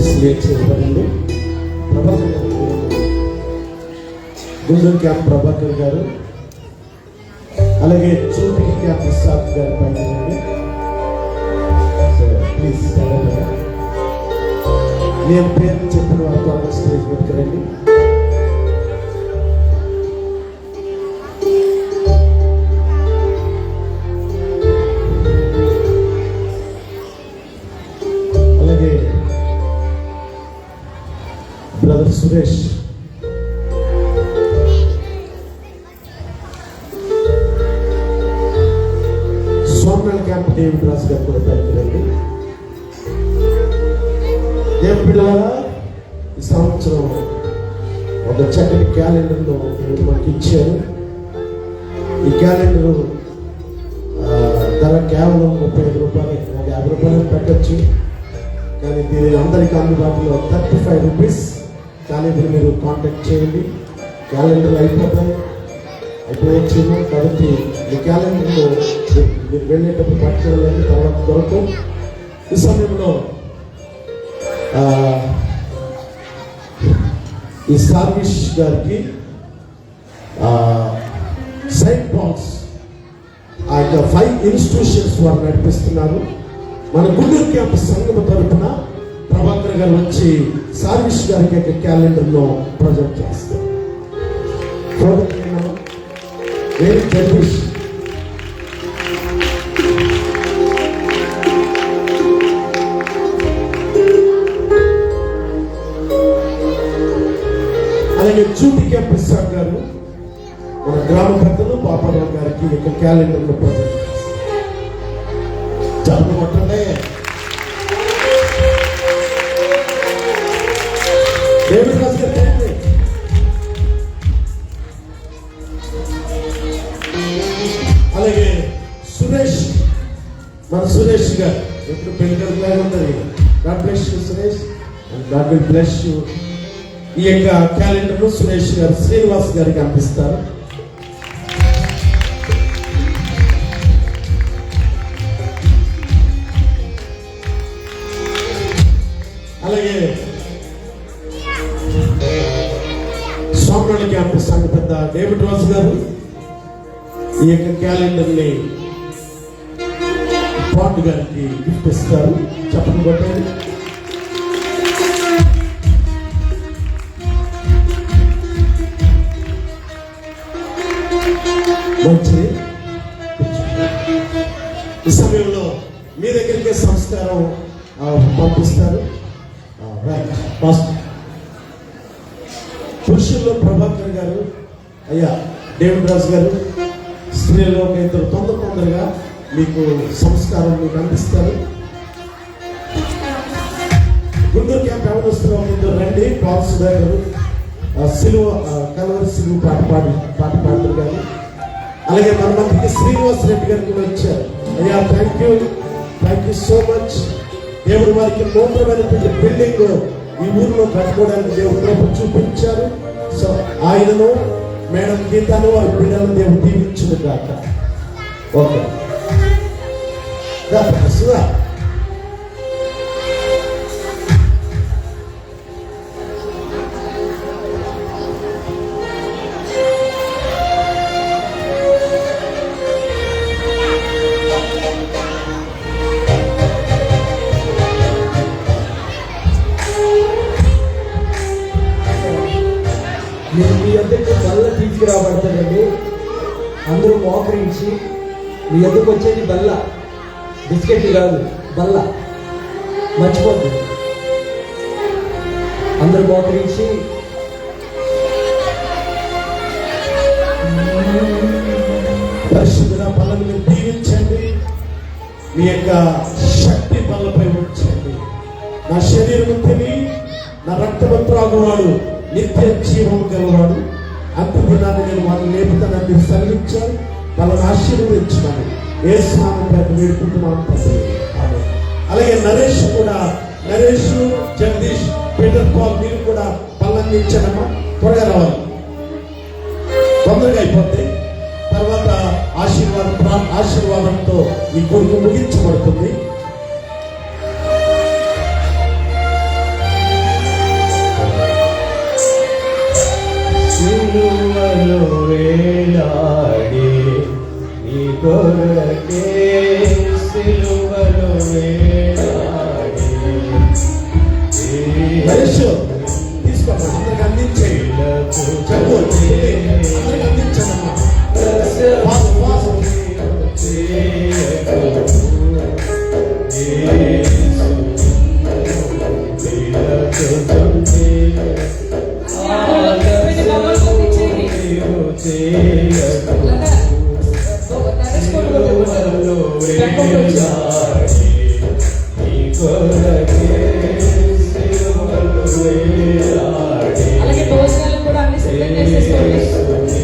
చేయబడింది. ప్రభాకర్ గారు, గుంటూరు క్యాంప్ ప్రభాకర్ గారు, అలాగే చూపికి క్యాంప్ ఇస్సాక్ గారి పైన ప్లీజ్ నేను పేరు చెప్పిన వారితో స్టేజ్ పెట్టుకురండి. అలాగే బ్రదర్ సురేష్, సోమనాల్ క్యాంప్ డేవిడ్ రాజు గారు కూడా పెట్టుకురండి. బిడ్డలారా, ఈ సంవత్సరం ఒక చక్కటి క్యాలెండర్లో మనకి ఇచ్చారు. ఈ క్యాలెండర్ ధర కేవలం 35 రూపాయలు, 50 రూపాయలు పెట్టచ్చు. కానీ దీని అందరికీ అందుబాటులో 35 రూపీస్. కానీ ఇప్పుడు మీరు కాంటాక్ట్ చేయండి, క్యాలెండర్ అయిపోయచ్చేమో. కాబట్టి ఈ క్యాలెండర్లో మీరు వెళ్ళేటప్పుడు పట్టుకోవాలని తర్వాత దొరకవు. ఈ సమయంలో ఈ సార్విష్ గారికి సెయింట్ పాల్స్ ఆ యొక్క 5 ఇన్స్టిట్యూషన్స్ వారు నడిపిస్తున్నారు. మన గుంటూరు క్యాంప్ సంఘం తరఫున ప్రభాకర్ గారు వచ్చి సార్విష్ గారికి యొక్క క్యాలెండర్లో ప్రొజెక్ట్ చేస్తారు. అలాగే చూపి క్యాంప్ ఇస్సాక్ గారు మన గ్రామ పెద్దలు పాపారావు గారికి యొక్క క్యాలెండర్లో ప్రజెంట్ చెప్పమంటే అలాగే సురేష్, మన సురేష్ గారు ఎప్పుడు పెళ్ళికలాగా ఉంటుంది. God bless you Suresh, and God will bless you. ఈ యొక్క క్యాలెండర్ సురేష్ గారు శ్రీనివాస్ గారికి అందిస్తారు. అలాగే సోమనాల్ క్యాంప్ సంఘ పెద్ద డేవిడ్ రాజు గారు ఈ యొక్క క్యాలెండర్ ని పాండు గారికి గిఫ్ట్ ఇస్తారు. చెప్పండి కొట్టండి. మంచిది. ఈ సమయంలో మీ దగ్గరికే సంస్కారం పంపిస్తారు. పురుషుల్లో ప్రభాకర్ గారు, అయ్యా డేవిడ్ రాజు గారు, స్త్రీల్లో ఇద్దరు తొందరగా మీకు సంస్కారం మీకు అందిస్తారు. గుంటూరు క్యాంప్ ఎవరు ఇద్దరు రండి. పాల్ సుధా గారు సిలువ కలవరి సిలువ పాట పాడతారు గారు. అలాగే మన మధ్యకి శ్రీనివాస్ రెడ్డి గారు కూడా వచ్చారు. అయ్యా థ్యాంక్ యూ సో మచ్. దేవుడు వారికి నూతనమైనటువంటి బిల్డింగ్ ఈ ఊరిలో కట్టుకోవడానికి దేవుడు కృప చూపించారు. సో ఆయనను, మేడం గీతాను, వారి బిడ్డలను దేవుడు దీవించును గాక. ఓకే సుధా, మీరు మీ ఎద్దకు బల్ల తీసుకురాబడతారండి. అందరూ మోకరించి మీ ఎద్దకు వచ్చేది బల్ల, బిస్కెట్లు కాదు, బల్ల. మర్చిపోద్దు. అందరూ మోకరించి పరిశుద్ధ బలను దీవించండి. మీ యొక్క శక్తి బలపై ఉంచండి. నా శరీరం తిని నా రక్తము త్రాగువాడు నిత్య జీవము గలవాడు. అంతదినాన్ని నేను వాళ్ళని లేపుతానని మీరు సెలవిచ్చారు. వాళ్ళని ఆశీర్వదించినాను. ఏ స్నానం పేరు వేడుకుంటున్నాను. అలాగే నరేష్ కూడా, నరేష్, జగదీష్, పీటర్ పాల్ మీరు కూడా పళ్ళని ఇచ్చానమ్మా. త్వరగా రావాలి, తొందరగా అయిపోతాయి. తర్వాత ఆశీర్వాదంతో ఈ కొడుకు ముగించబడుతుంది. నరేష్ తీసుకోమ్మా, అందరికి అందించేయి. చెప్పు, అందరికి అందించండి. అలాగే భోజనాలు కూడా అన్ని సిద్ధం చేసేసుకోండి.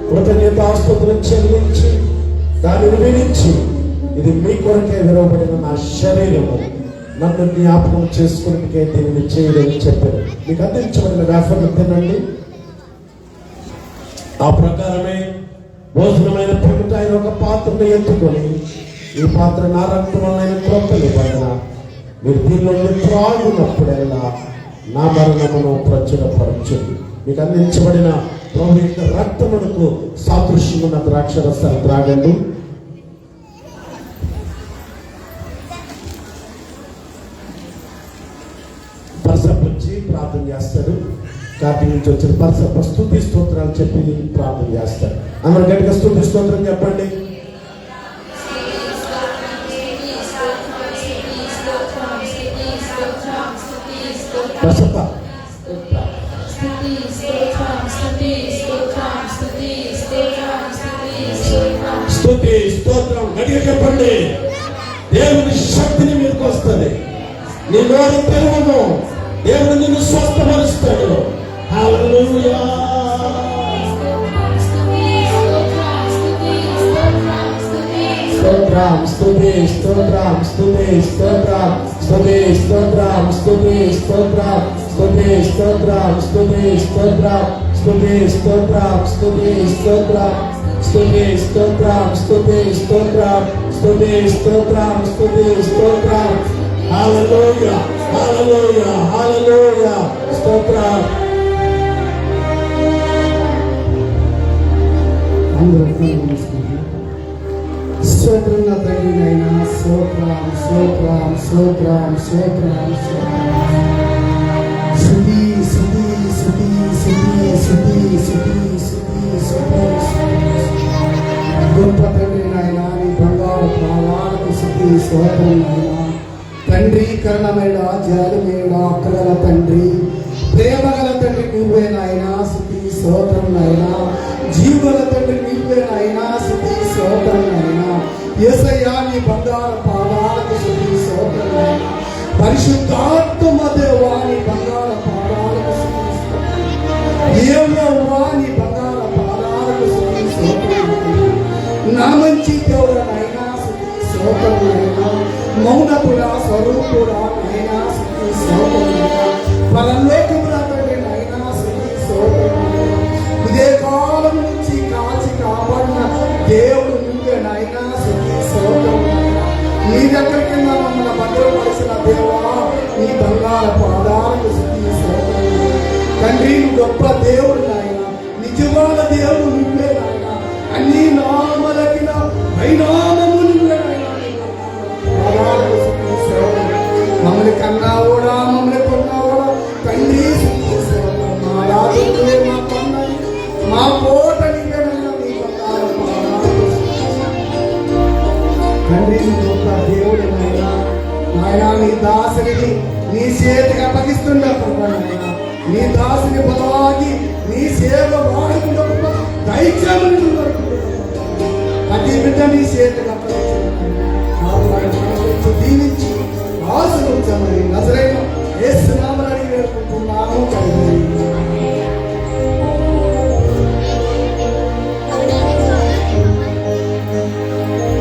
కృతజ్ఞతాస్తుతులు చెల్లించి దానిని విరించి, ఇది మీ కొరకే విరవబడిన నా శరీరము, నన్ను జ్ఞాపకం చేసుకున్నకే దీనిని చేయడం చెప్పారు. మీకు అందించబడిన వేఫర్లు తినండి. ఆ ప్రకారమే భోజనమైన పిమ్మట ఆయన ఒక పాత్రను ఎత్తుకొని, ఈ పాత్ర నా రక్తం వలన క్రొత్త నిబంధన, మీరు దీనిలో త్రాగునప్పుడల్లా నా మరణమును ప్రచురపరచుంది. మీకు అందించబడిన ప్రభు యొక్క రక్తమునకు సాదృశ్యమున్న ద్రాక్షరసాలు త్రాగండి. పరసపచ్చి ప్రార్థన చేస్తాడు. కార్తీక నుంచి వచ్చిన పరసప స్తుతి స్తోత్రాలు చెప్పి ప్రార్థన చేస్తాడు. అందరూ గట్టిగా స్తుతి స్తోత్రం చెప్పండి. పరసప స్తుతి స్తోత్రం గట్టిగా చెప్పండి. దేవుని శక్తిని మీదకి వస్తుంది. నీ నోరు తెరువును, దేవుడు నిన్ను స్వస్థపరుస్తాడు. హల్లెలూయా. స్తోత్రం స్తుతి స్తోత్రం స్తుతి స్తోత్రం స్తుతి స్తోత్రం స్తుతి స్తోత్రం స్తుతి స్తోత్రం స్తుతి స్తోత్రం స్తుతి స్తోత్రం స్తుతి స్తోత్రం స్తుతి స్తోత్రం స్తుతి స్తోత్రం స్తుతి స్తోత్రం స్తుతి స్తోత్రం. హల్లెలూయా హల్లెలూయా హల్లెలూయా స్తోత్రం. అందరూ కళ్ళు మూసుకుంటారు. స్తోత్రం నా తండ్రి నాయనా, స్తోత్రం స్తోత్రం స్తోత్రం స్తోత్రం స్తోత్రం. స్తుతి స్తుతి స్తుతి స్తుతి స్తుతి స్తుతి స్తుతి స్తుతి. గొప్ప తండ్రి నాయనా, నీ బంగారు పాదాలకు స్తుతి స్తోత్రం నాయనా. తండ్రి కరుణమేడ జాలిమేడ అక్కగల తండ్రి, ప్రేమగల తండ్రి నువ్వే నాయనా, స్తుతి స్తోత్రం నాయనా. జీవుల తండ్రి నీవే నాయనా, స్తుతి స్తోత్రం నాయనా. యేసయ్యా నీ బంగారు పాదాలకు స్తుతి స్తోత్రం నాయనా. పరిశుద్ధాత్మ దేవా నీ బంగారు పాదాలకు స్తుతి స్తోత్రం. యెహోవా నీ బంగారు పాదాలకు స్తుతి స్తోత్రం నాయనా. నా మంచి దేవుడ నాయనా, స్తుతి స్తోత్రం నాయనా. మౌనపుడా స్వరూపుడా నాయనా, స్తుతి స్తోత్రం నాయనా. పరలోకముల తండ్రి నాయనా, స్తుతి స్తోత్రం నాయనా. ఇదే కాలం నుంచి కాచి కాపాడిన దేవుడు నువ్వే నాయనా, స్తుతి స్తోత్రం నాయనా. నీ దగ్గరికి మమ్మల్ని భద్రపరిచిన దేవా నీ బంగారు పాదాలకు స్తుతి స్తోత్రం నాయనా. తండ్రి నువ్వు గొప్ప దేవుడు నాయన, నిజమైన దేవుడు నువ్వే నాయన. అన్ని నామలకి పరిణామము నువ్వే నాయన. పాదాలకు స్తుతి స్తోత్రం. మమ్మల్ని కన్నావోడా, మమ్మల్ని కొన్నావోడా తండ్రి, స్తుతి స్తోత్రం. మా రాజువే, మా కన్నయ్య, మా కోట నీవేనయ్యా, నీ బంగారు పాదాలకు స్తుతి స్తోత్రం. తండ్రి నువ్వు గొప్ప దేవుడు నాయన. నాయనా నీ దాసుని నీ చేతికి అప్పగిస్తున్నప్పుడు నాయన, నీ దాసుని బలವಾಗಿ నీ సేవ వాడుకున్నప్పుడు దైత్యములు ప్రతి బిడ్డ నీ చేతికి అప్పగించు, దీవించి ఆశీర్వదించమని నజరేయుడైన యేసు నామమున అడిగి వేడుకుంటున్నాము తండ్రి.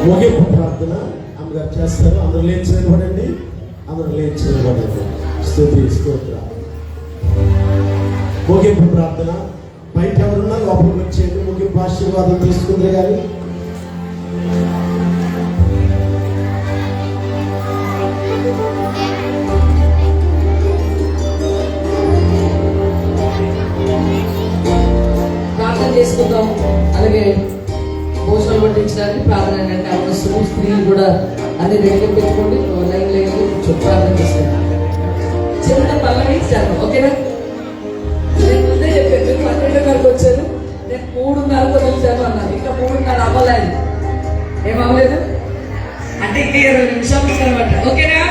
ముగింపు ప్రార్థన అమ్మగారు చేస్తారు. అందరూ లేచి నిలబడండి, అందరూ లేచి నిలబడండి. స్తుతి స్తోత్ర. ముగింపు ప్రార్థన. బయట ఎవరున్నా లోపలికి వచ్చేది. ముగింపు ఆశీర్వాదం తీసుకుందే కానీ ప్రార్థన చేసుకుందాం. అలాగే భోజనం పట్టించడానికి ప్రార్థన ఏంటంటే అవసరం. స్త్రీలు కూడా అన్ని దగ్గర పెట్టుకోండి, లైన్ ప్రార్థన చేసుకుంటాం. చిన్న పల్లవి ఇచ్చాను, ఓకేనా? నేను ముందే చెప్పాను, 12:30 వచ్చాను, నేను 3:30 వచ్చాను అన్నాను. ఇంకా 3:30 అవ్వలేదు. ఏమవ్వలేదు అంటే ఇంకా 20 నిమిషాలు అనమాట, ఓకేనా?